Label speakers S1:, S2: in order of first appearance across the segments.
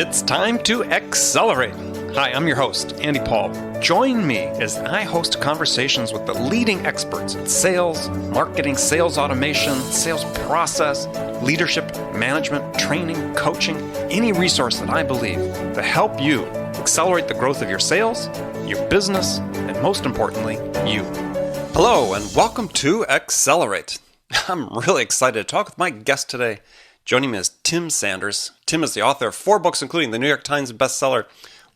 S1: It's time to accelerate. Hi, I'm your host, Andy Paul. Join me as I host conversations with the leading experts in sales, marketing, sales automation, sales process, leadership, management, training, coaching, any resource that I believe to help you accelerate the growth of your sales, your business, and most importantly, you. Hello, and welcome to Accelerate. I'm really excited to talk with my guest today. Joining me is Tim Sanders. Tim is the author of 4 books, including the New York Times bestseller,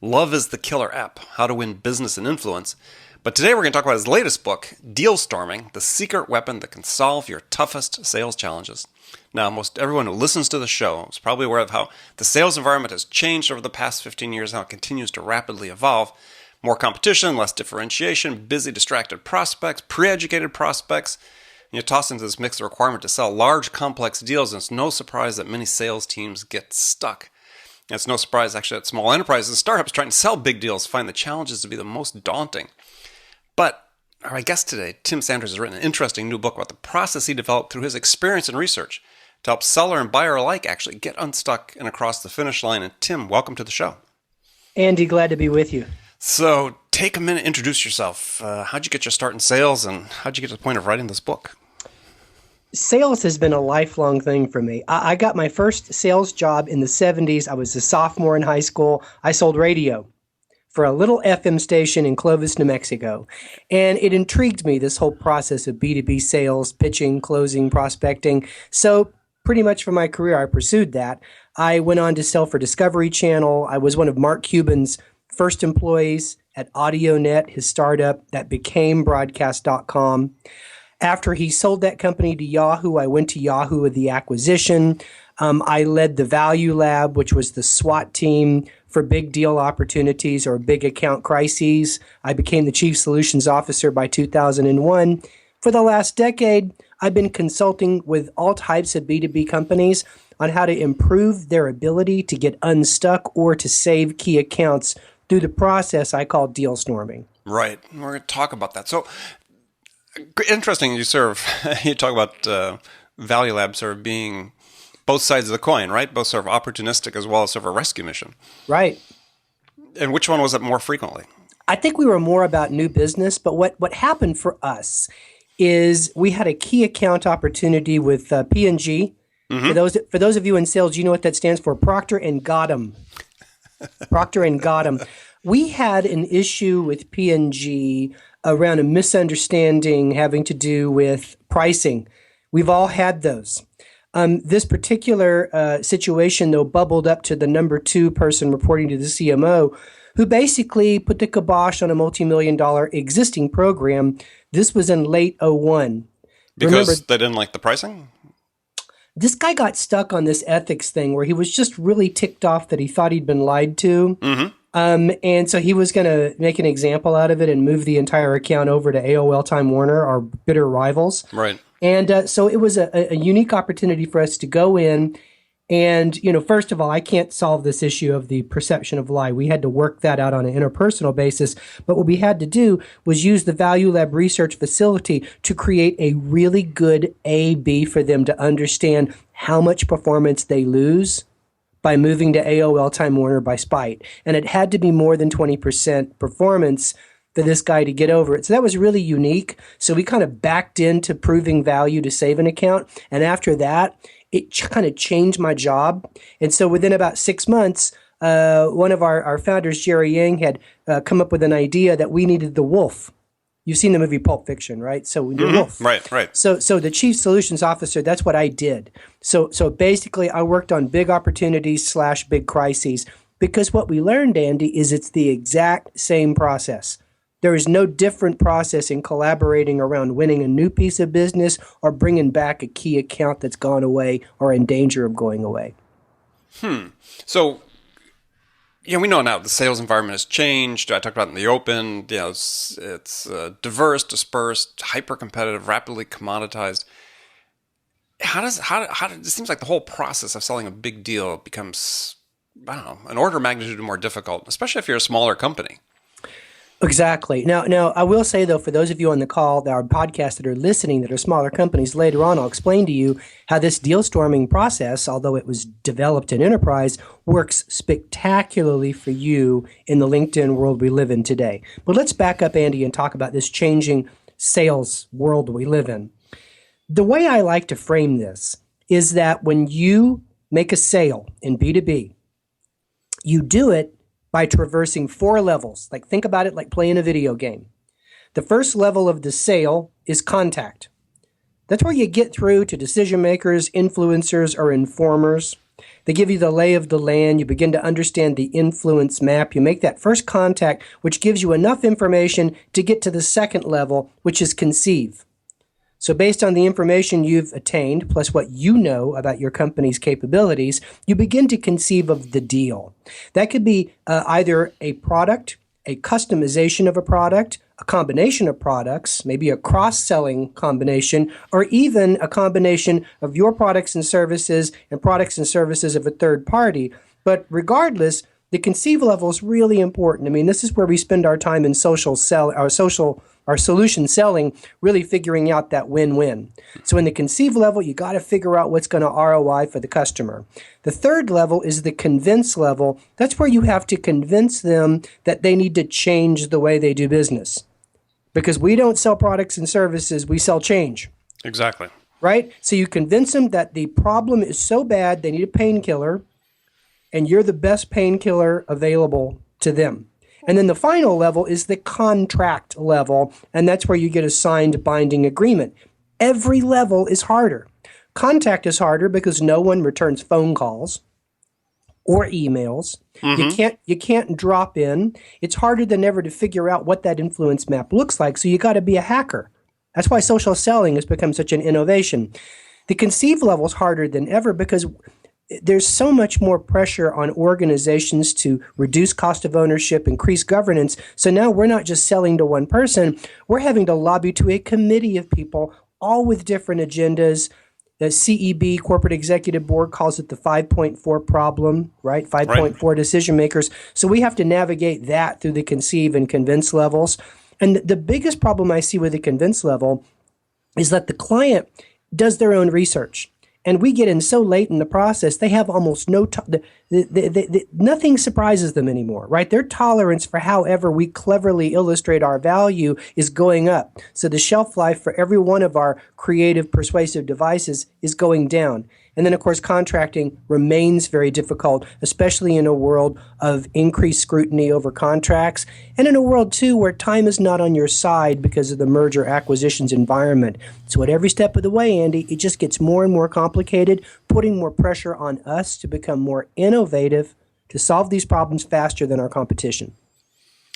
S1: Love is the Killer App, How to Win Business and Influence. But today we're going to talk about his latest book, Dealstorming, the secret weapon that can solve your toughest sales challenges. Now, most everyone who listens to the show is probably aware of how the sales environment has changed over the past 15 years, how it continues to rapidly evolve. More competition, less differentiation, busy, distracted prospects, pre-educated prospects. You toss into this mix the requirement to sell large, complex deals, and it's no surprise that many sales teams get stuck. And it's no surprise, actually, that small enterprises and startups trying to sell big deals find the challenges to be the most daunting. But our guest today, Tim Sanders, has written an interesting new book about the process he developed through his experience and research to help seller and buyer alike actually get unstuck and across the finish line. And Tim, welcome to the show.
S2: Andy, glad to be with you.
S1: So take a minute, introduce yourself. How'd you get your start in sales, and how'd you get to the point of writing this book?
S2: Sales has been a lifelong thing for me. I got my first sales job in the 70s. I was a sophomore in high school. I sold radio for a little FM station in Clovis, New Mexico. And it intrigued me, this whole process of B2B sales, pitching, closing, prospecting. So pretty much for my career, I pursued that. I went on to sell for Discovery Channel. I was one of Mark Cuban's first employees at AudioNet, his startup that became broadcast.com. After he sold that company to Yahoo, I went to Yahoo with the acquisition. I led the ValueLab, which was the SWAT team for big deal opportunities or big account crises. I became the chief solutions officer by 2001. For the last decade, I've been consulting with all types of B2B companies on how to improve their ability to get unstuck or to save key accounts through the process I call Dealstorming.
S1: Right. We're going to talk about that. So interesting, you talk about ValueLab sort of being both sides of the coin, right? Both sort of opportunistic as well as sort of a rescue mission.
S2: Right.
S1: And which one was it more frequently?
S2: I think we were more about new business, but what happened for us is we had a key account opportunity with P&G. Mm-hmm. For those of you in sales, you know what that stands for, Procter and Gamble. Procter and Gamble. We had an issue with P&G around a misunderstanding having to do with pricing. We've all had those. This particular situation, though, bubbled up to the number 2 person reporting to the CMO, who basically put the kibosh on a multi-million-dollar existing program. This was in late 2001.
S1: Because they didn't like the pricing?
S2: This guy got stuck on this ethics thing where he was just really ticked off that he thought he'd been lied to. Mm-hmm. And so he was going to make an example out of it and move the entire account over to AOL Time Warner, our bitter rivals.
S1: Right.
S2: And so it was a unique opportunity for us to go in and, first of all, I can't solve this issue of the perception of lie. We had to work that out on an interpersonal basis. But what we had to do was use the ValueLab research facility to create a really good A/B for them to understand how much performance they lose by moving to AOL Time Warner by spite. And it had to be more than 20% performance for this guy to get over it. So that was really unique. So we kind of backed into proving value to save an account. And after that, it kind of changed my job. And so within about 6 months, one of our founders, Jerry Yang, had come up with an idea that we needed the wolf. You've seen the movie Pulp Fiction, right? So the wolf.
S1: Right.
S2: So the chief solutions officer, that's what I did. So basically, I worked on big opportunities / big crises because what we learned, Andy, is it's the exact same process. There is no different process in collaborating around winning a new piece of business or bringing back a key account that's gone away or in danger of going away.
S1: So, we know now the sales environment has changed. I talked about it in the open. It's diverse, dispersed, hyper-competitive, rapidly commoditized. It seems like the whole process of selling a big deal becomes, an order of magnitude more difficult, especially if you're a smaller company.
S2: Exactly. Now, I will say though, for those of you on the call, our podcast that are listening, that are smaller companies, later on, I'll explain to you how this deal storming process, although it was developed in enterprise, works spectacularly for you in the LinkedIn world we live in today. But let's back up, Andy, and talk about this changing sales world we live in. The way I like to frame this is that when you make a sale in B2B, you do it by traversing 4 levels. Like, think about it like playing a video game. The first level of the sale is contact. That's where you get through to decision makers, influencers, or informers. They give you the lay of the land. You begin to understand the influence map. You make that first contact, which gives you enough information to get to the second level, which is conceive. So based on the information you've attained, plus what you know about your company's capabilities, you begin to conceive of the deal. That could be either a product, a customization of a product, a combination of products, maybe a cross-selling combination, or even a combination of your products and services of a third party. But regardless, the conceive level is really important. I mean, this is where we spend our time in our solution selling, really figuring out that win-win. So in the conceive level, you got to figure out what's going to ROI for the customer. The third level is the convince level. That's where you have to convince them that they need to change the way they do business. Because we don't sell products and services, we sell change.
S1: Exactly.
S2: Right? So you convince them that the problem is so bad, they need a painkiller, and you're the best painkiller available to them. And then the final level is the contract level, and that's where you get a signed binding agreement. Every level is harder. Contact is harder because no one returns phone calls or emails. Mm-hmm. You can't drop in. It's harder than ever to figure out what that influence map looks like, so you got to be a hacker. That's why social selling has become such an innovation. The conceive level is harder than ever because there's so much more pressure on organizations to reduce cost of ownership, increase governance. So now we're not just selling to one person. We're having to lobby to a committee of people, all with different agendas. The CEB, Corporate Executive Board, calls it the 5.4 problem, right? 5.4 decision makers. So we have to navigate that through the conceive and convince levels. And the biggest problem I see with the convince level is that the client does their own research. And we get in so late in the process, they have almost no nothing surprises them anymore, right? Their tolerance for however we cleverly illustrate our value is going up. So the shelf life for every one of our creative, persuasive devices is going down. And then, of course, contracting remains very difficult, especially in a world of increased scrutiny over contracts, and in a world, too, where time is not on your side because of the merger acquisitions environment. So at every step of the way, Andy, it just gets more and more complicated, putting more pressure on us to become more innovative, to solve these problems faster than our competition.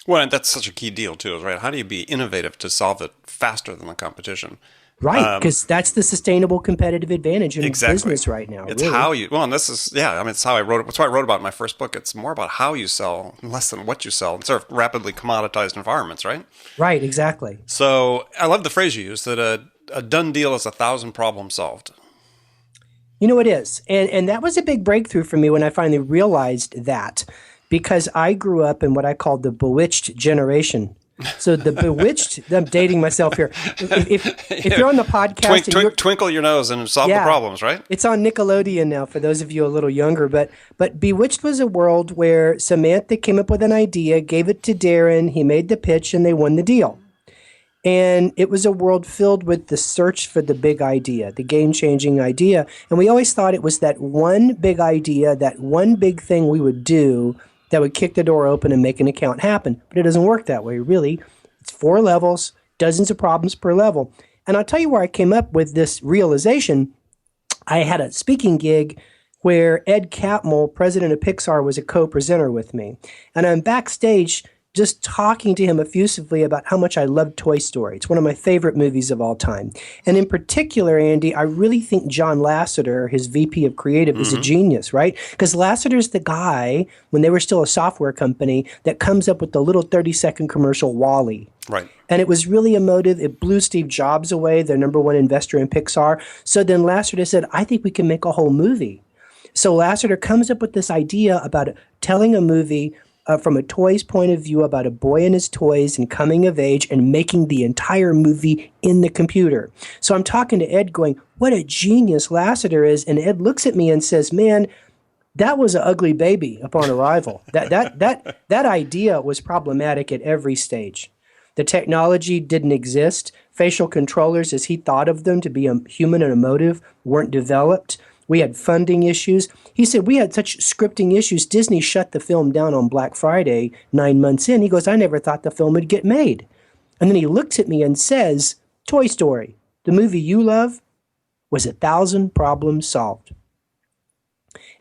S1: Well, and that's such a key deal, too, right? How do you be innovative to solve it faster than the competition?
S2: Right, because that's the sustainable competitive advantage in business right now.
S1: It's
S2: really.
S1: how you, well, and this is, it's how I wrote it. That's what I wrote about in my first book. It's more about how you sell, less than what you sell, in sort of rapidly commoditized environments, right?
S2: Right, exactly.
S1: So I love the phrase you used, that a done deal is 1,000 problems solved.
S2: You know, it is. And that was a big breakthrough for me when I finally realized that, because I grew up in what I call the bewitched generation. So the bewitched, I'm dating myself here. If you're on the podcast,
S1: twinkle your nose and solve the problems, right?
S2: It's on Nickelodeon now for those of you a little younger. But Bewitched was a world where Samantha came up with an idea, gave it to Darren, he made the pitch, and they won the deal. And it was a world filled with the search for the big idea, the game-changing idea. And we always thought it was that one big idea, that one big thing we would do that would kick the door open and make an account happen. But it doesn't work that way, really. It's 4 levels, dozens of problems per level. And I'll tell you where I came up with this realization. I had a speaking gig where Ed Catmull, president of Pixar, was a co-presenter with me. And I'm backstage just talking to him effusively about how much I love Toy Story. It's one of my favorite movies of all time. And in particular, Andy, I really think John Lasseter, his VP of Creative, is a genius, right? Because Lasseter's the guy, when they were still a software company, that comes up with the little 30-second commercial WALL-E.
S1: Right.
S2: And it was really emotive. It blew Steve Jobs away, their number one investor in Pixar. So then Lasseter said, I think we can make a whole movie. So Lasseter comes up with this idea about telling a movie from a toys point of view about a boy and his toys and coming of age and making the entire movie in the computer. So I'm talking to Ed going, what a genius Lasseter is. And Ed looks at me and says, man, that was an ugly baby upon arrival. That idea was problematic at every stage. The technology didn't exist. Facial controllers, as he thought of them to be human and emotive, weren't developed. We had funding issues. He said, we had such scripting issues. Disney shut the film down on Black Friday 9 months in. He goes, I never thought the film would get made. And then he looks at me and says, Toy Story, the movie you love, was 1,000 problems solved.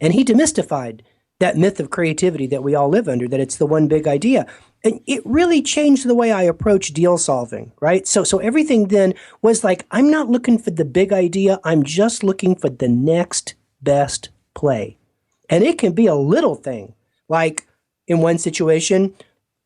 S2: And he demystified that myth of creativity that we all live under, that it's the one big idea. And it really changed the way I approach deal solving, right? So everything then was like, I'm not looking for the big idea. I'm just looking for the next best play. And it can be a little thing. Like in one situation,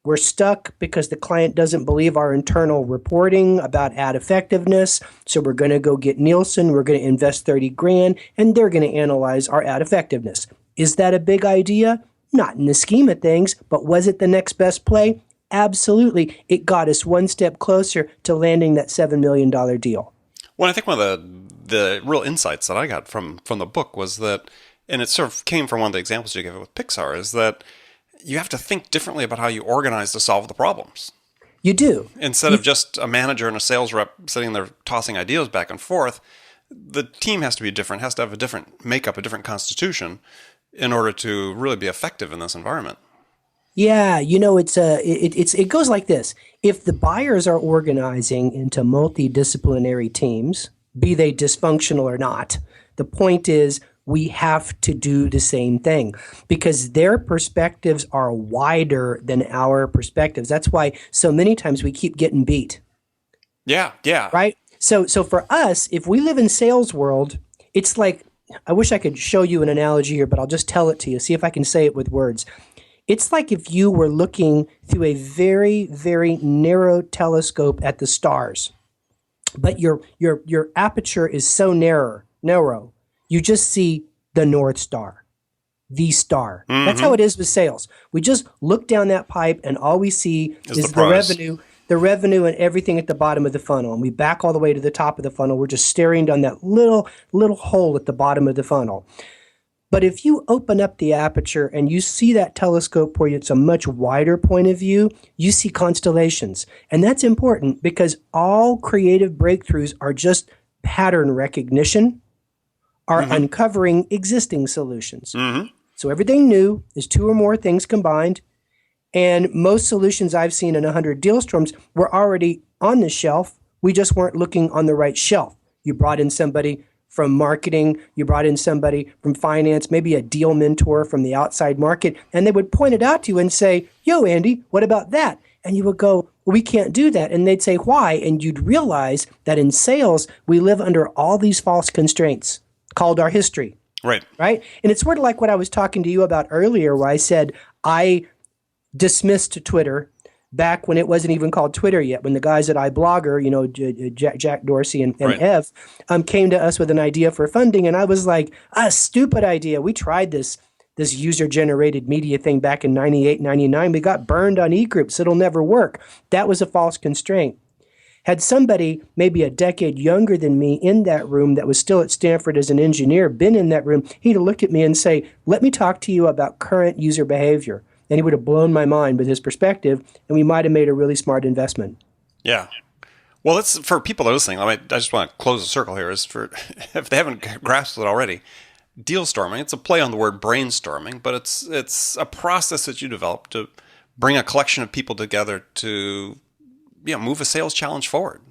S2: we're stuck because the client doesn't believe our internal reporting about ad effectiveness. So we're going to go get Nielsen. We're going to invest 30 grand and they're going to analyze our ad effectiveness. Is that a big idea? Not in the scheme of things, but was it the next best play? Absolutely. It got us one step closer to landing that $7 million deal.
S1: Well, I think one of the real insights that I got from the book was that, and it sort of came from one of the examples you gave with Pixar, is that you have to think differently about how you organize to solve the problems.
S2: You do.
S1: Instead of just a manager and a sales rep sitting there tossing ideas back and forth, the team has to be different, has to have a different makeup, a different constitution in order to really be effective in this environment.
S2: Yeah, it goes like this. If the buyers are organizing into multidisciplinary teams, be they dysfunctional or not, the point is we have to do the same thing because their perspectives are wider than our perspectives. That's why so many times we keep getting beat.
S1: Yeah.
S2: Right? So for us, if we live in sales world, it's like, I wish I could show you an analogy here, but I'll just tell it to you. See if I can say it with words. It's like if you were looking through a very, very narrow telescope at the stars, but your aperture is so narrow, you just see the North Star, the star. Mm-hmm. That's how it is with sales. We just look down that pipe and all we see is the revenue and everything at the bottom of the funnel. And we back all the way to the top of the funnel. We're just staring down that little hole at the bottom of the funnel. But if you open up the aperture and you see that telescope where it's a much wider point of view, you see constellations. And that's important because all creative breakthroughs are just pattern recognition, are uncovering existing solutions. Mm-hmm. So everything new is two or more things combined. And most solutions I've seen in 100 Dealstorms were already on the shelf. We just weren't looking on the right shelf. You brought in somebody from marketing, you brought in somebody from finance, maybe a deal mentor from the outside market, and they would point it out to you and say, yo, Andy, what about that? And you would go, we can't do that. And they'd say, why? And you'd realize that in sales, we live under all these false constraints called our history.
S1: Right.
S2: And it's sort of like what I was talking to you about earlier, where I said I dismissed Twitter back when it wasn't even called Twitter yet, when the guys at iBlogger, Jack Dorsey and Ev, came to us with an idea for funding. And I was like, a stupid idea. We tried this user-generated media thing back in 98, 99. We got burned on e-groups. It'll never work. That was a false constraint. Had somebody maybe a decade younger than me in that room that was still at Stanford as an engineer been in that room, he'd have looked at me and say, let me talk to you about current user behavior. And he would have blown my mind with his perspective, and we might have made a really smart investment.
S1: Yeah. Well, it's for people listening. I just want to close the circle here. Is for if they haven't grasped it already, Dealstorming. It's a play on the word brainstorming, but it's a process that you develop to bring a collection of people together to move a sales challenge forward.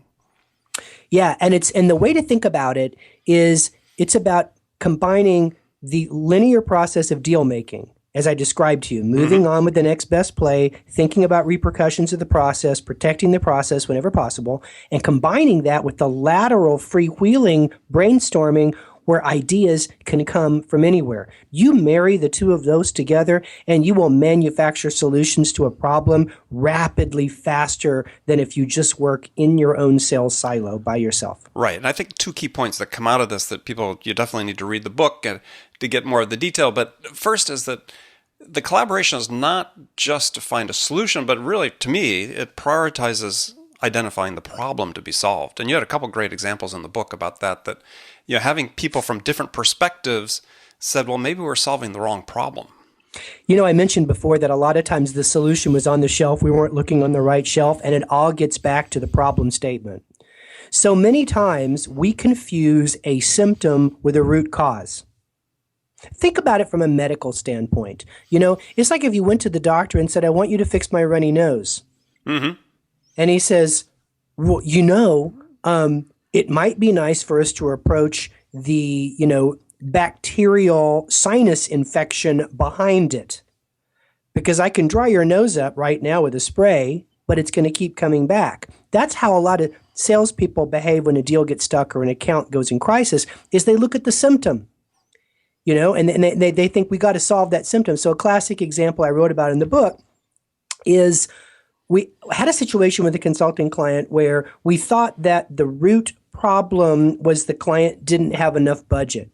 S2: Yeah, and the way to think about it is it's about combining the linear process of deal making, as I described to you, moving on with the next best play, thinking about repercussions of the process, protecting the process whenever possible, and combining that with the lateral freewheeling brainstorming where ideas can come from anywhere. You marry the two of those together and you will manufacture solutions to a problem rapidly faster than if you just work in your own sales silo by yourself.
S1: Right. And I think two key points that come out of this that you definitely need to read the book to get more of the detail. But first is that the collaboration is not just to find a solution, but really, to me, it prioritizes identifying the problem to be solved. And you had a couple great examples in the book about that having people from different perspectives said, well, maybe we're solving the wrong problem.
S2: I mentioned before that a lot of times the solution was on the shelf. We weren't looking on the right shelf, and it all gets back to the problem statement. So many times we confuse a symptom with a root cause. Think about it from a medical standpoint. It's like if you went to the doctor and said, I want you to fix my runny nose. Mm-hmm. And he says, well, it might be nice for us to approach the, bacterial sinus infection behind it. Because I can dry your nose up right now with a spray, but it's going to keep coming back. That's how a lot of salespeople behave when a deal gets stuck or an account goes in crisis, is they look at the symptom. And they think we got to solve that symptom. So a classic example I wrote about in the book is we had a situation with a consulting client where we thought that the root problem was the client didn't have enough budget.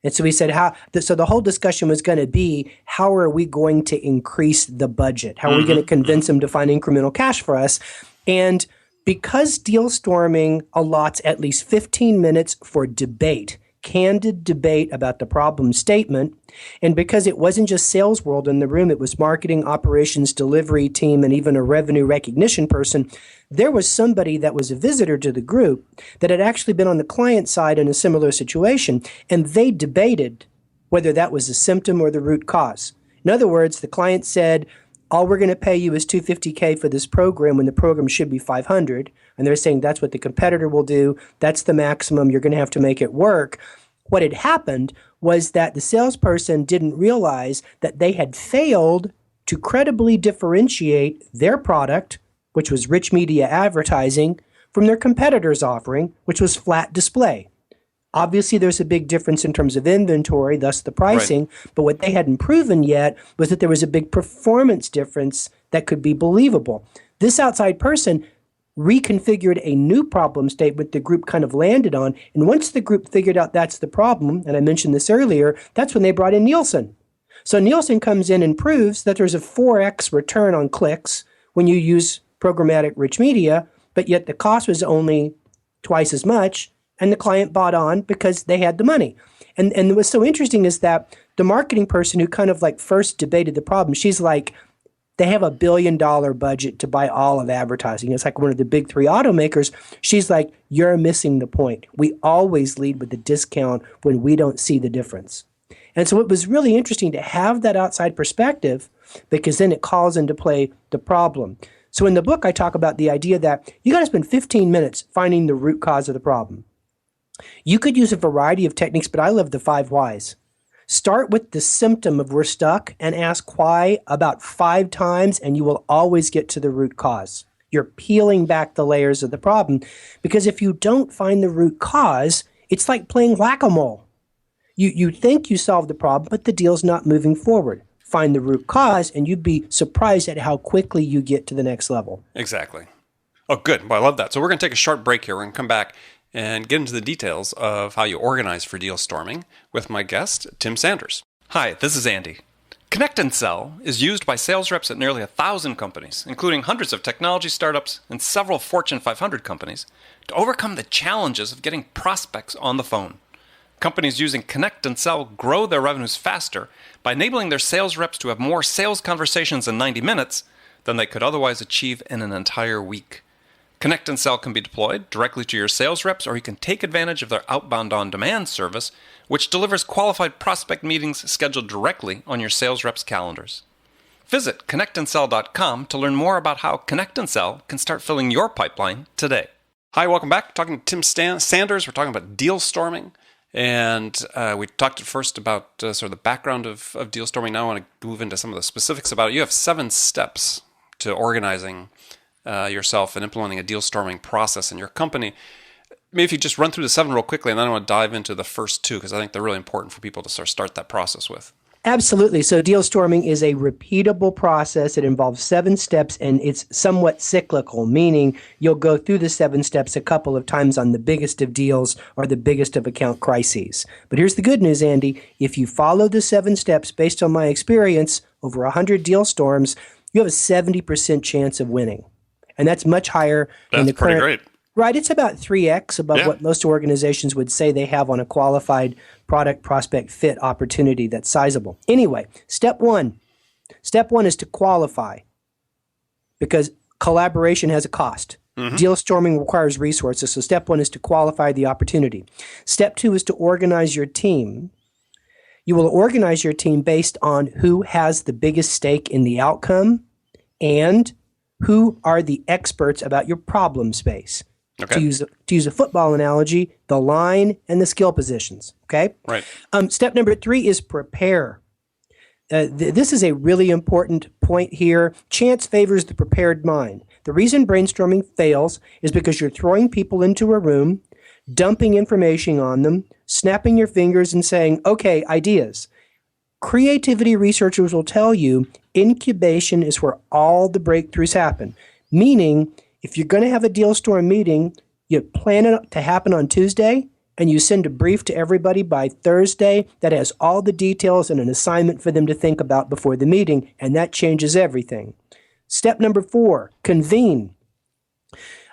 S2: And so we said, so the whole discussion was going to be, how are we going to increase the budget? How are we going to convince them to find incremental cash for us? And because Dealstorming allots at least 15 minutes for debate, candid debate about the problem statement, and because it wasn't just sales world in the room, it was marketing, operations, delivery team, and even a revenue recognition person, there was somebody that was a visitor to the group that had actually been on the client side in a similar situation, and they debated whether that was a symptom or the root cause. In other words, the client said, all we're going to pay you is $250K for this program when the program should be $500. And they're saying that's what the competitor will do. That's the maximum. You're going to have to make it work. What had happened was that the salesperson didn't realize that they had failed to credibly differentiate their product, which was rich media advertising, from their competitor's offering, which was flat display. Obviously, there's a big difference in terms of inventory, thus the pricing, right. But what they hadn't proven yet was that there was a big performance difference that could be believable. This outside person reconfigured a new problem statement the group kind of landed on, and once the group figured out that's the problem, and I mentioned this earlier, that's when they brought in Nielsen. So Nielsen comes in and proves that there's a 4x return on clicks when you use programmatic rich media, but yet the cost was only twice as much, and the client bought on because they had the money. And what's so interesting is that the marketing person who kind of like first debated the problem, she's like, they have $1 billion budget to buy all of advertising. It's like one of the big three automakers. She's like, you're missing the point. We always lead with the discount when we don't see the difference. And so it was really interesting to have that outside perspective, because then it calls into play the problem. So in the book, I talk about the idea that you got to spend 15 minutes finding the root cause of the problem. You could use a variety of techniques, but I love the 5 whys. Start with the symptom of we're stuck and ask why about 5 times, and you will always get to the root cause. You're peeling back the layers of the problem, because if you don't find the root cause, it's like playing whack-a-mole. You think you solved the problem, but the deal's not moving forward. Find the root cause, and you'd be surprised at how quickly you get to the next level.
S1: Exactly. Oh, good. Well, I love that. So we're going to take a short break here. We're going to come back and get into the details of how you organize for Dealstorming with my guest, Tim Sanders. Hi, this is Andy. Connect and Sell is used by sales reps at nearly 1,000 companies, including hundreds of technology startups and several Fortune 500 companies, to overcome the challenges of getting prospects on the phone. Companies using Connect and Sell grow their revenues faster by enabling their sales reps to have more sales conversations in 90 minutes than they could otherwise achieve in an entire week. Connect and Sell can be deployed directly to your sales reps, or you can take advantage of their outbound on-demand service, which delivers qualified prospect meetings scheduled directly on your sales reps' calendars. Visit connectandsell.com to learn more about how Connect and Sell can start filling your pipeline today. Hi, welcome back. Talking to Tim Sanders. We're talking about Dealstorming. And we talked at first about sort of the background of Dealstorming. Now I want to move into some of the specifics about it. You have 7 steps to organizing yourself and implementing a Dealstorming process in your company. Maybe if you just run through the 7 real quickly, and then I want to dive into the first 2, because I think they're really important for people to sort of start that process with.
S2: Absolutely. So Dealstorming is a repeatable process. It involves 7 steps, and it's somewhat cyclical, meaning you'll go through the 7 steps a couple of times on the biggest of deals or the biggest of account crises. But here's the good news, Andy. If you follow the 7 steps based on my experience, over 100 deal storms, you have a 70% chance of winning. And that's much higher than the current.
S1: That's pretty great.
S2: Right. It's about 3x above what most organizations would say they have on a qualified product prospect fit opportunity that's sizable. Anyway, step one. Step one is to qualify, because collaboration has a cost. Deal storming requires resources. So step one is to qualify the opportunity. Step two is to organize your team. You will organize your team based on who has the biggest stake in the outcome and who are the experts about your problem space.
S1: Okay.
S2: To use a football analogy, the line and the skill positions. Okay.
S1: Right.
S2: Step number three is prepare. This is a really important point here. Chance favors the prepared mind. The reason brainstorming fails is because you're throwing people into a room, dumping information on them, snapping your fingers and saying, okay, ideas. Creativity researchers will tell you incubation is where all the breakthroughs happen. Meaning, if you're going to have a Dealstorm meeting, you plan it to happen on Tuesday, and you send a brief to everybody by Thursday that has all the details and an assignment for them to think about before the meeting, and that changes everything. Step number 4, convene.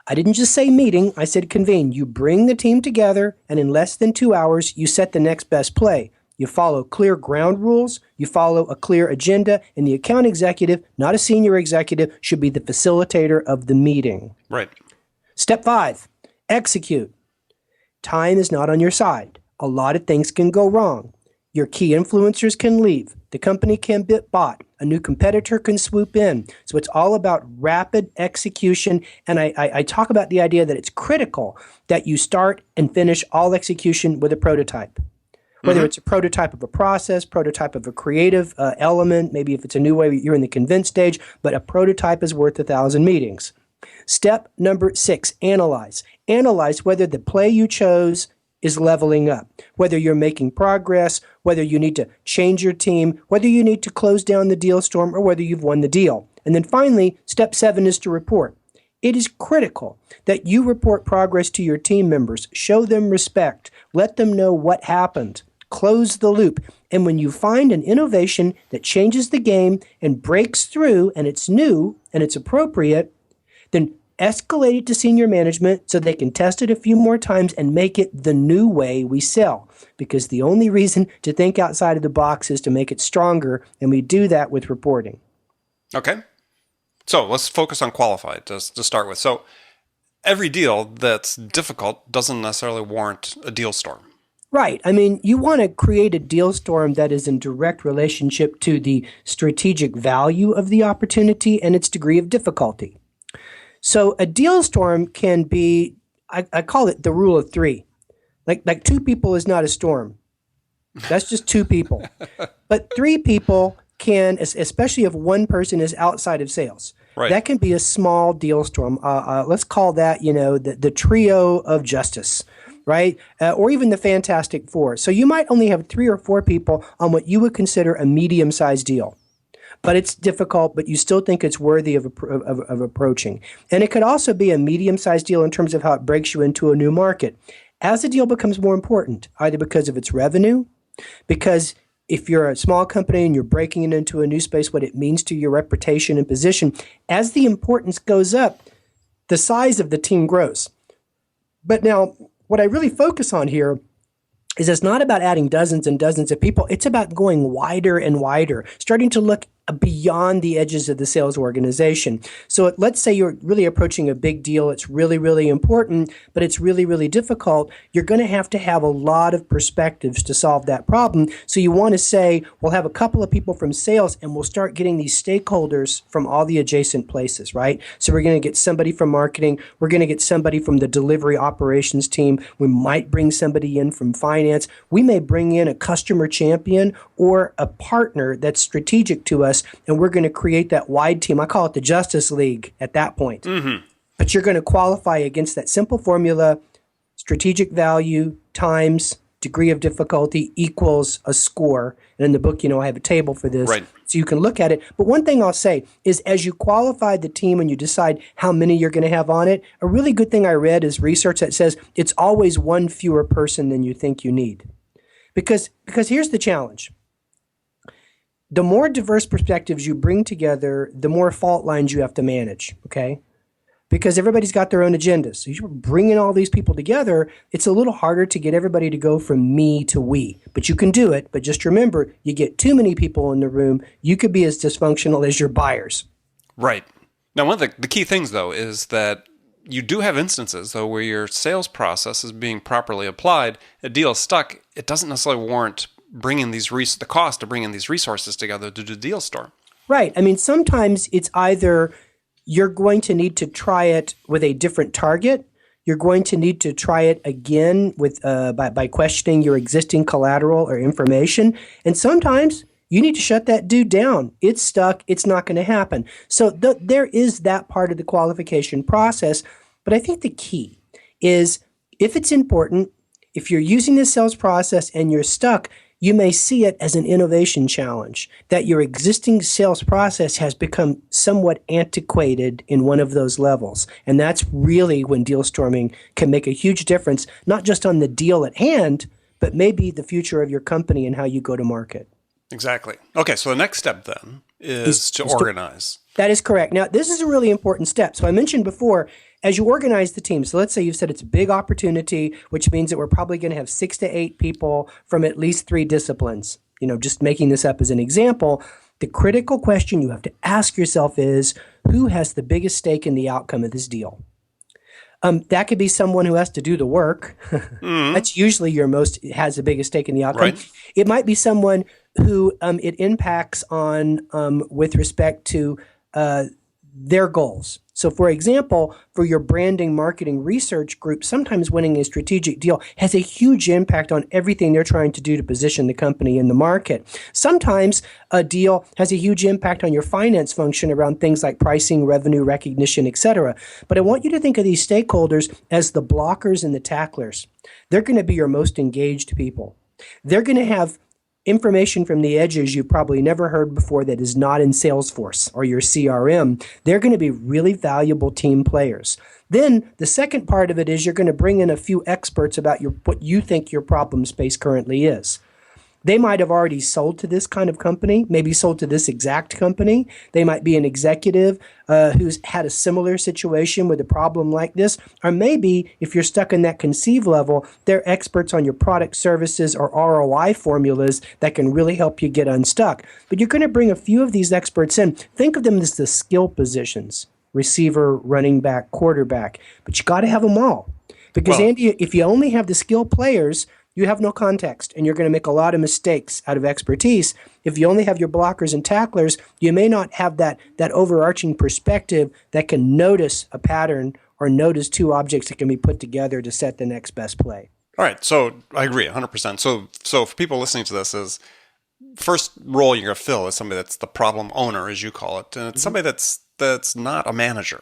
S2: I didn't just say meeting, I said convene. You bring the team together, and in less than 2 hours, you set the next best play. You follow clear ground rules, you follow a clear agenda, and the account executive, not a senior executive, should be the facilitator of the meeting.
S1: Right.
S2: Step 5, execute. Time is not on your side. A lot of things can go wrong. Your key influencers can leave. The company can get bought. A new competitor can swoop in. So it's all about rapid execution. And I talk about the idea that it's critical that you start and finish all execution with a prototype. Whether it's a prototype of a process, prototype of a creative element, maybe if it's a new way, you're in the convince stage, but a prototype is worth 1,000 meetings. Step number 6, analyze. Analyze whether the play you chose is leveling up, whether you're making progress, whether you need to change your team, whether you need to close down the deal storm, or whether you've won the deal. And then finally, step 7 is to report. It is critical that you report progress to your team members, show them respect, let them know what happened, close the loop. And when you find an innovation that changes the game and breaks through, and it's new and it's appropriate, then escalate it to senior management so they can test it a few more times and make it the new way we sell. Because the only reason to think outside of the box is to make it stronger, and we do that with reporting.
S1: Okay. So let's focus on qualified to start with. So every deal that's difficult doesn't necessarily warrant a deal storm.
S2: Right. I mean, you want to create a deal storm that is in direct relationship to the strategic value of the opportunity and its degree of difficulty. So a deal storm can be, I call it the rule of 3. Like 2 people is not a storm. That's just 2 people. But 3 people can, especially if one person is outside of sales, right, that can be a small deal storm. Let's call that, the trio of justice, right? Or even the Fantastic Four. So you might only have 3 or 4 people on what you would consider a medium-sized deal. But it's difficult, but you still think it's worthy of approaching. And it could also be a medium-sized deal in terms of how it breaks you into a new market. As the deal becomes more important, either because of its revenue, because if you're a small company and you're breaking it into a new space, what it means to your reputation and position, as the importance goes up, the size of the team grows. But now, what I really focus on here is it's not about adding dozens and dozens of people. It's about going wider and wider, starting to look beyond the edges of the sales organization. So let's say you're really approaching a big deal. It's really, really important, but it's really, really difficult. You're going to have a lot of perspectives to solve that problem. So you want to say, we'll have a couple of people from sales and we'll start getting these stakeholders from all the adjacent places, right? So we're going to get somebody from marketing. We're going to get somebody from the delivery operations team. We might bring somebody in from finance. We may bring in a customer champion or a partner that's strategic to us, and we're going to create that wide team. I call it the Justice League at that point. Mm-hmm. But you're going to qualify against that simple formula: strategic value times degree of difficulty equals a score. And in the book, I have a table for this, right, so you can look at it. But one thing I'll say is, as you qualify the team and you decide how many you're going to have on it, a really good thing I read is research that says it's always one fewer person than you think you need. Because here's the challenge. the more diverse perspectives you bring together, the more fault lines you have to manage, okay? Because everybody's got their own agendas. So you're bringing all these people together, it's a little harder to get everybody to go from me to we. But you can do it. But just remember, you get too many people in the room, you could be as dysfunctional as your buyers.
S1: Right. Now, one of the key things, though, is that you do have instances, though, where your sales process is being properly applied. A Dealstuck, it doesn't necessarily warrant bringing the cost of bringing these resources together to do Dealstorm.
S2: Right. I mean, sometimes it's either you're going to need to try it with a different target. You're going to need to try it again with by questioning your existing collateral or information. And sometimes you need to shut that dude down. It's stuck. It's not going to happen. So there is that part of the qualification process. But I think the key is if it's important, if you're using this sales process and you're stuck, you may see it as an innovation challenge, that your existing sales process has become somewhat antiquated in one of those levels. And that's really when Dealstorming can make a huge difference, not just on the deal at hand, but maybe the future of your company and how you go to market.
S1: Exactly. Okay, so the next step then is to organize.
S2: That is correct. Now, this is a really important step. So I mentioned before, as you organize the team, so let's say you've said it's a big opportunity, which means that we're probably going to have 6 to 8 people from at least 3 disciplines. Just making this up as an example, the critical question you have to ask yourself is, who has the biggest stake in the outcome of this deal? That could be someone who has to do the work. That's usually has the biggest stake in the outcome.
S1: Right.
S2: It might be someone who it impacts on with respect to their goals. So, for example, for your branding, marketing, research group, sometimes winning a strategic deal has a huge impact on everything they're trying to do to position the company in the market. Sometimes a deal has a huge impact on your finance function around things like pricing, revenue recognition, etc. But I want you to think of these stakeholders as the blockers and the tacklers. They're going to be your most engaged people. They're going to have information from the edges you've probably never heard before that is not in Salesforce or your CRM. They're going to be really valuable team players. Then the second part of it is you're going to bring in a few experts about what you think your problem space currently is. They might have already sold to this kind of company, maybe sold to this exact company. They might be an executive who's had a similar situation with a problem like this. Or maybe if you're stuck in that conceive level, they're experts on your product, services, or ROI formulas that can really help you get unstuck. But you're going to bring a few of these experts in. Think of them as the skill positions: receiver, running back, quarterback. But you got to have them all. Because, Andy, if you only have the skill players, you have no context, and you're going to make a lot of mistakes out of expertise. If you only have your blockers and tacklers, you may not have that overarching perspective that can notice a pattern or notice 2 objects that can be put together to set the next best play.
S1: All right, so I agree 100%. So for people listening to this, is first role you're going to fill is somebody that's the problem owner, as you call it, and it's somebody that's not a manager.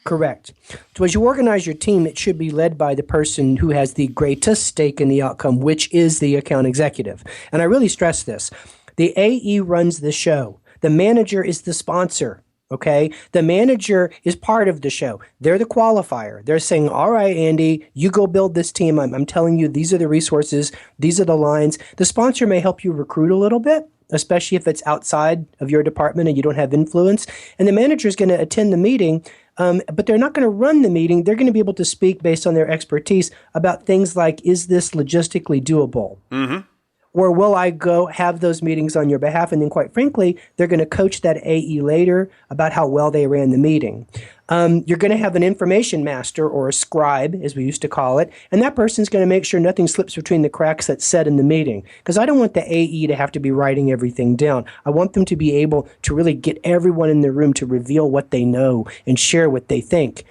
S2: Correct. So as you organize your team, it should be led by the person who has the greatest stake in the outcome, which is the account executive. And I really stress this. The AE runs the show. The manager is the sponsor, okay? The manager is part of the show. They're the qualifier. They're saying, all right, Andy, you go build this team. I'm telling you, these are the resources. These are the lines. The sponsor may help you recruit a little bit, especially if it's outside of your department and you don't have influence. And the manager is going to attend the meeting, but they're not going to run the meeting. They're going to be able to speak based on their expertise about things like, is this logistically doable? Mm-hmm. Or will I go have those meetings on your behalf? And then quite frankly, they're going to coach that AE later about how well they ran the meeting. You're going to have an information master, or a scribe, as we used to call it, and that person's going to make sure nothing slips between the cracks that's said in the meeting. Because I don't want the AE to have to be writing everything down. I want them to be able to really get everyone in the room to reveal what they know and share what they think.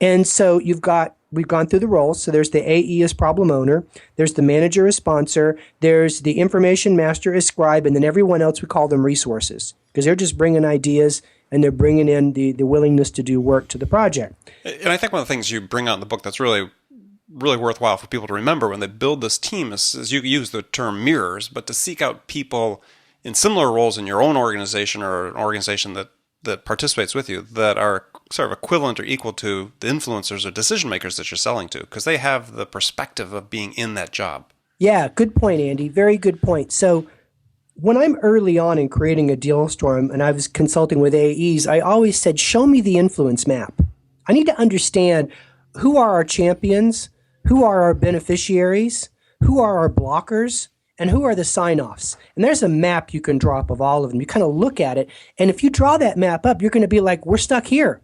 S2: And so we've gone through the roles. So there's the AE as problem owner, there's the manager as sponsor, there's the information master as scribe, and then everyone else, we call them resources, because they're just bringing ideas and they're bringing in the willingness to do work to the project.
S1: And I think one of the things you bring out in the book that's really, really worthwhile for people to remember when they build this team is you use the term mirrors, but to seek out people in similar roles in your own organization or an organization that participates with you that are sort of equivalent or equal to the influencers or decision makers that you're selling to, because they have the perspective of being in that job.
S2: Yeah, good point, Andy. Very good point. So when I'm early on in creating a Dealstorm and I was consulting with AEs, I always said, show me the influence map. I need to understand who are our champions, who are our beneficiaries, who are our blockers, and who are the sign-offs. And there's a map you can draw up of all of them. You kind of look at it, and if you draw that map up, you're going to be like, we're stuck here.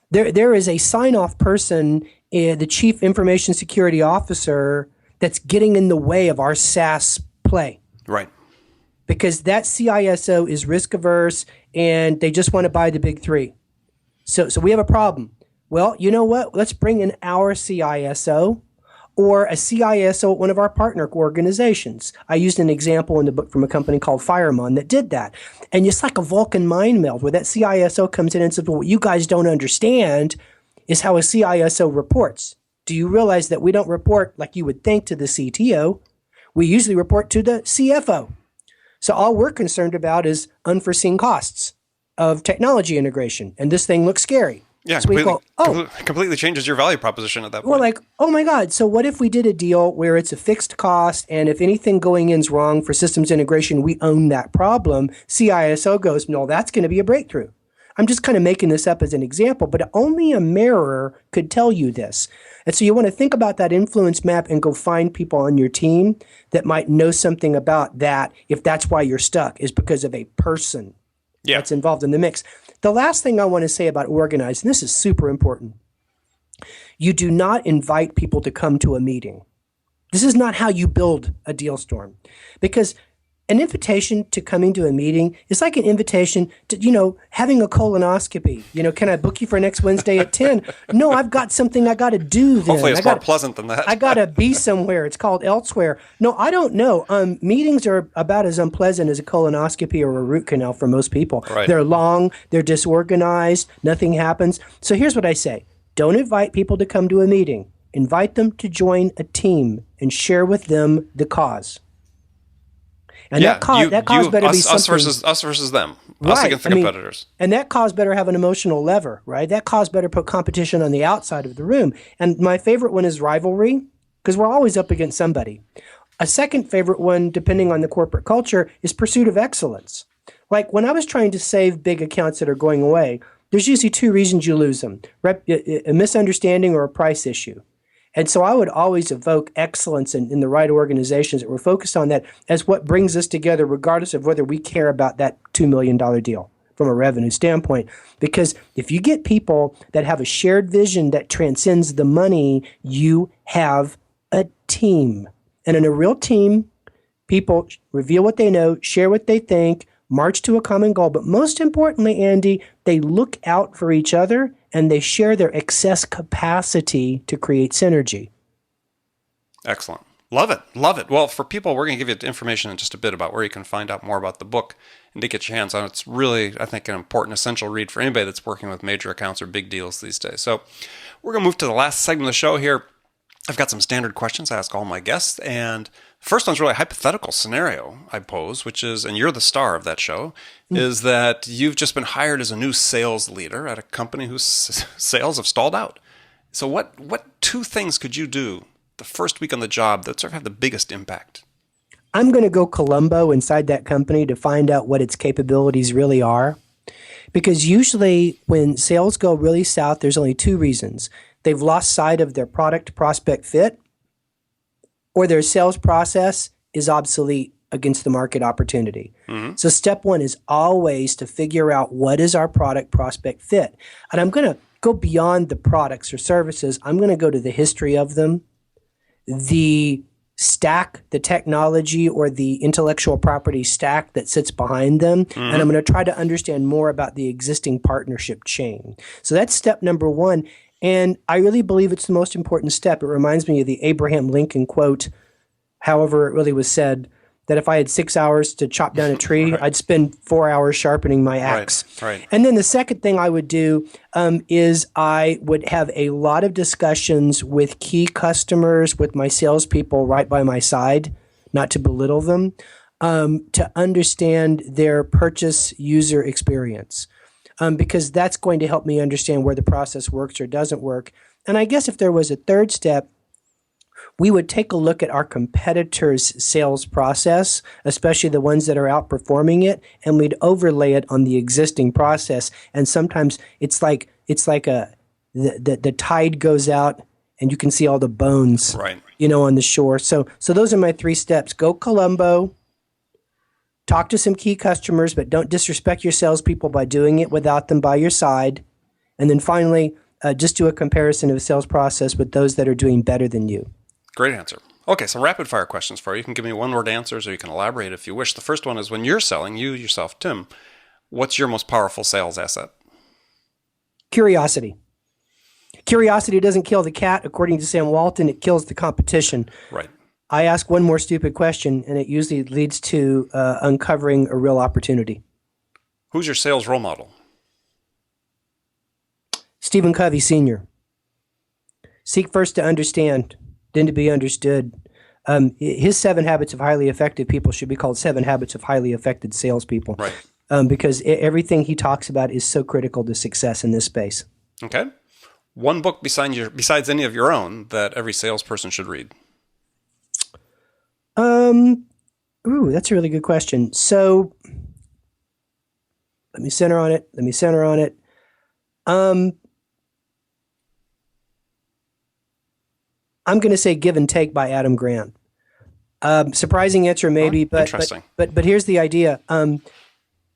S2: There is a sign-off person, the Chief Information Security Officer, that's getting in the way of our SaaS play.
S1: Right.
S2: Because that CISO is risk averse and they just want to buy the big three. So we have a problem. Well, you know what? Let's bring in our CISO or a CISO at one of our partner organizations. I used an example in the book from a company called Firemon that did that. And it's like a Vulcan mind meld where that CISO comes in and says, well, what you guys don't understand is how a CISO reports. Do you realize that we don't report like you would think to the CTO? We usually report to the CFO. So all we're concerned about is unforeseen costs of technology integration. And this thing looks scary.
S1: Yeah,
S2: so
S1: completely changes your value proposition at that point.
S2: We're like, oh my God, so what if we did a deal where it's a fixed cost and if anything going in's wrong for systems integration, we own that problem? CISO goes, no, that's going to be a breakthrough. I'm just kind of making this up as an example, but only a mirror could tell you this. And so you want to think about that influence map and go find people on your team that might know something about that if that's why you're stuck, is because of a person that's involved in the mix. The last thing I want to say about organize, and this is super important, you do not invite people to come to a meeting. This is not how you build a Dealstorm, because an invitation to coming to a meeting is like an invitation to, having a colonoscopy. Can I book you for next Wednesday at 10? No, I've got something I got to do then.
S1: Hopefully it's more pleasant than that.
S2: I got to be somewhere. It's called elsewhere. No, I don't know. Meetings are about as unpleasant as a colonoscopy or a root canal for most people.
S1: Right.
S2: They're long. They're disorganized. Nothing happens. So here's what I say. Don't invite people to come to a meeting. Invite them to join a team and share with them the cause. And that cause better be something.
S1: Us versus them. Us against the competitors.
S2: And that cause better have an emotional lever, right? That cause better put competition on the outside of the room. And my favorite one is rivalry, because we're always up against somebody. A second favorite one, depending on the corporate culture, is pursuit of excellence. Like when I was trying to save big accounts that are going away, there's usually two reasons you lose them: a misunderstanding or a price issue. And so I would always evoke excellence in the right organizations that were focused on that as what brings us together, regardless of whether we care about that $2 million deal from a revenue standpoint. Because if you get people that have a shared vision that transcends the money, you have a team. And in a real team, people reveal what they know, share what they think, march to a common goal. But most importantly, Andy, they look out for each other and they share their excess capacity to create synergy.
S1: Excellent. Love it. Love it. Well, for people, we're going to give you information in just a bit about where you can find out more about the book and to get your hands on it. It's really, I think, an important, essential read for anybody that's working with major accounts or big deals these days. So we're going to move to the last segment of the show here. I've got some standard questions I ask all my guests, and the first one's really a hypothetical scenario I pose, which is, and you're the star of that show, is that you've just been hired as a new sales leader at a company whose sales have stalled out. So what two things could you do the first week on the job that sort of have the biggest impact?
S2: I'm going to go Columbo inside that company to find out what its capabilities really are. Because usually when sales go really south, there's only two reasons. They've lost sight of their product prospect fit, or their sales process is obsolete against the market opportunity. Mm-hmm. So step one is always to figure out what is our product prospect fit. And I'm going to go beyond the products or services. I'm going to go to the history of them, the stack, the technology or the intellectual property stack that sits behind them. Mm-hmm. And I'm going to try to understand more about the existing partnership chain. So that's step number one. And I really believe it's the most important step. It reminds me of the Abraham Lincoln quote, however it really was said, that if I had 6 hours to chop down a tree, right, I'd spend 4 hours sharpening my axe.
S1: Right.
S2: And then the second thing I would do is I would have a lot of discussions with key customers, with my salespeople right by my side, not to belittle them, to understand their purchase user experience. Because that's going to help me understand where the process works or doesn't work. And I guess if there was a third step, We would take a look at our competitors' sales process, especially the ones that are outperforming it, and we'd overlay it on the existing process. And sometimes it's like the tide goes out and you can see all the bones,
S1: right,
S2: on the shore. So those are my 3 steps. Go Columbo. Talk to some key customers, but don't disrespect your salespeople by doing it without them by your side. And then finally, just do a comparison of the sales process with those that are doing better than you.
S1: Great answer. Okay, so rapid fire questions for you. You can give me one-word answers or you can elaborate if you wish. The first one is when you're selling, you yourself, Tim, what's your most powerful sales asset?
S2: Curiosity. Curiosity doesn't kill the cat. According to Sam Walton, it kills the competition.
S1: Right.
S2: I ask one more stupid question, and it usually leads to uncovering a real opportunity.
S1: Who's your sales role model?
S2: Stephen Covey Sr. Seek first to understand, then to be understood. His 7 habits of highly effective people should be called 7 habits of highly effective salespeople.
S1: Right.
S2: Because everything he talks about is so critical to success in this space.
S1: Okay. One book besides any of your own that every salesperson should read.
S2: That's a really good question. So let me center on it. I'm going to say Give and Take by Adam Grant. Surprising answer maybe, but here's the idea.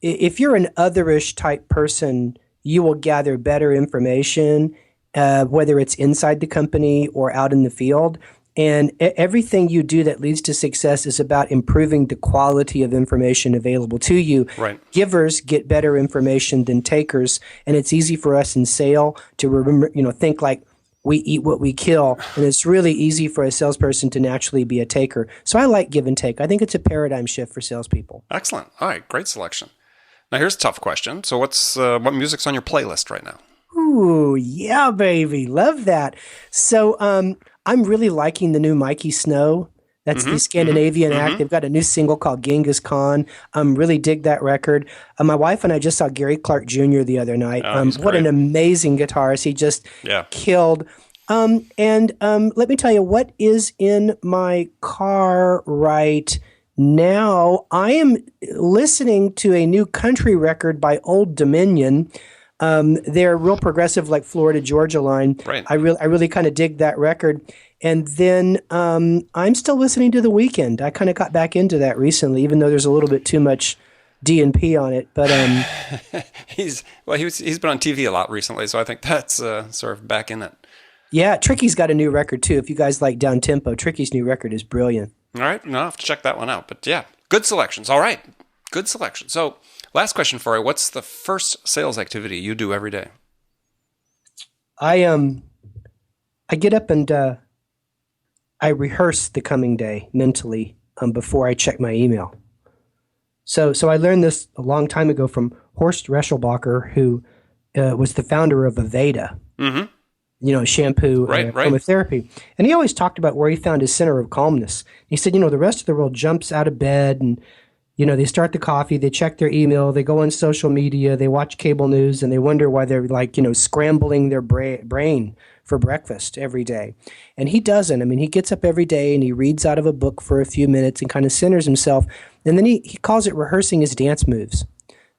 S2: If you're an otherish type person, you will gather better information, whether it's inside the company or out in the field. And everything you do that leads to success is about improving the quality of information available to you.
S1: Right.
S2: Givers get better information than takers, and it's easy for us in sale to remember, think like we eat what we kill, and it's really easy for a salesperson to naturally be a taker. So I like give and take. I think it's a paradigm shift for salespeople.
S1: Excellent. All right, great selection. Now here's a tough question. So what music's on your playlist right now?
S2: Ooh, yeah, baby. Love that. So I'm really liking the new Mikey Snow. That's the Scandinavian act. They've got a new single called Genghis Khan. Really dig that record. My wife and I just saw Gary Clark Jr. the other night. What an amazing guitarist. He just killed. And let me tell you what is in my car right now. I am listening to a new country record by Old Dominion. They're real progressive, like Florida Georgia Line.
S1: Right.
S2: I really kind of dig that record. And then I'm still listening to The Weeknd. I kind of got back into that recently, even though there's a little bit too much D&P on it. But
S1: he's been on TV a lot recently, so I think that's sort of back in it.
S2: Yeah, Tricky's got a new record too. If you guys like down tempo, Tricky's new record is brilliant.
S1: All right, I'll have to check that one out. But yeah, good selections. All right, good selection. So last question for you. What's the first sales activity you do every day?
S2: I get up and I rehearse the coming day mentally before I check my email. So I learned this a long time ago from Horst Reschelbacher, who was the founder of Aveda, shampoo and aromatherapy. And he always talked about where he found his center of calmness. He said, the rest of the world jumps out of bed and they start the coffee, they check their email, they go on social media, they watch cable news, and they wonder why they're scrambling their brain for breakfast every day. And he doesn't. I mean, he gets up every day and he reads out of a book for a few minutes and kind of centers himself. And then he calls it rehearsing his dance moves.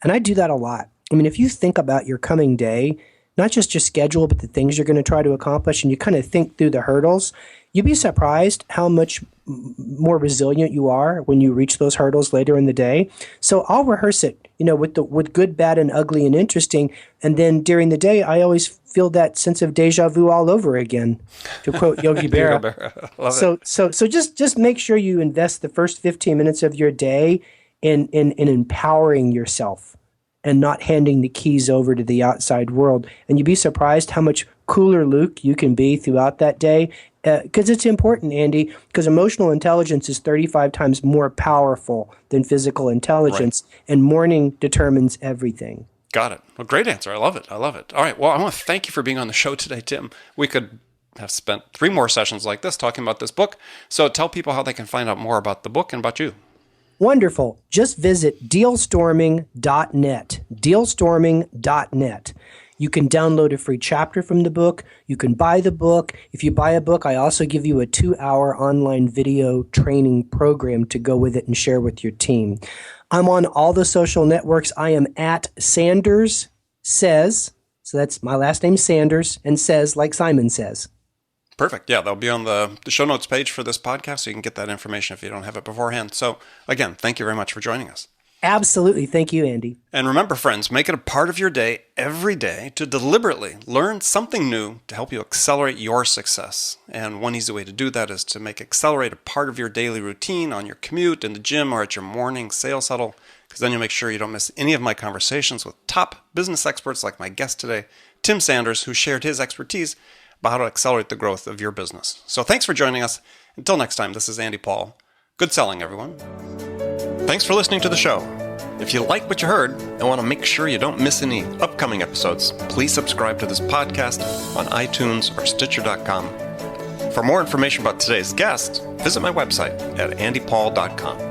S2: And I do that a lot. I mean, if you think about your coming day, not just your schedule, but the things you're going to try to accomplish, and you kind of think through the hurdles, you'd be surprised how much more resilient you are when you reach those hurdles later in the day. So I'll rehearse it, with good, bad, and ugly and interesting. And then during the day, I always feel that sense of deja vu all over again, to quote Yogi Berra. So just make sure you invest the first 15 minutes of your day in empowering yourself and not handing the keys over to the outside world. And you'd be surprised how much cooler Luke you can be throughout that day. Because it's important, Andy, because emotional intelligence is 35 times more powerful than physical intelligence, and morning determines everything.
S1: Got it. Well, great answer. I love it. All right. Well, I want to thank you for being on the show today, Tim. We could have spent 3 more sessions like this talking about this book. So tell people how they can find out more about the book and about you.
S2: Wonderful. Just visit dealstorming.net. Dealstorming.net. You can download a free chapter from the book. You can buy the book. If you buy a book, I also give you a 2-hour online video training program to go with it and share with your team. I'm on all the social networks. I am at Sanders Says. So that's my last name, Sanders, and Says like Simon Says.
S1: Perfect. Yeah, they'll be on the show notes page for this podcast, so you can get that information if you don't have it beforehand. So again, thank you very much for joining us.
S2: Absolutely. Thank you, Andy.
S1: And remember, friends, make it a part of your day every day to deliberately learn something new to help you accelerate your success. And one easy way to do that is to make Accelerate a part of your daily routine on your commute, in the gym, or at your morning sales huddle, because then you'll make sure you don't miss any of my conversations with top business experts like my guest today, Tim Sanders, who shared his expertise about how to accelerate the growth of your business. So thanks for joining us. Until next time, this is Andy Paul. Good selling, everyone. Thanks for listening to the show. If you like what you heard and want to make sure you don't miss any upcoming episodes, please subscribe to this podcast on iTunes or Stitcher.com. For more information about today's guest, visit my website at andypaul.com.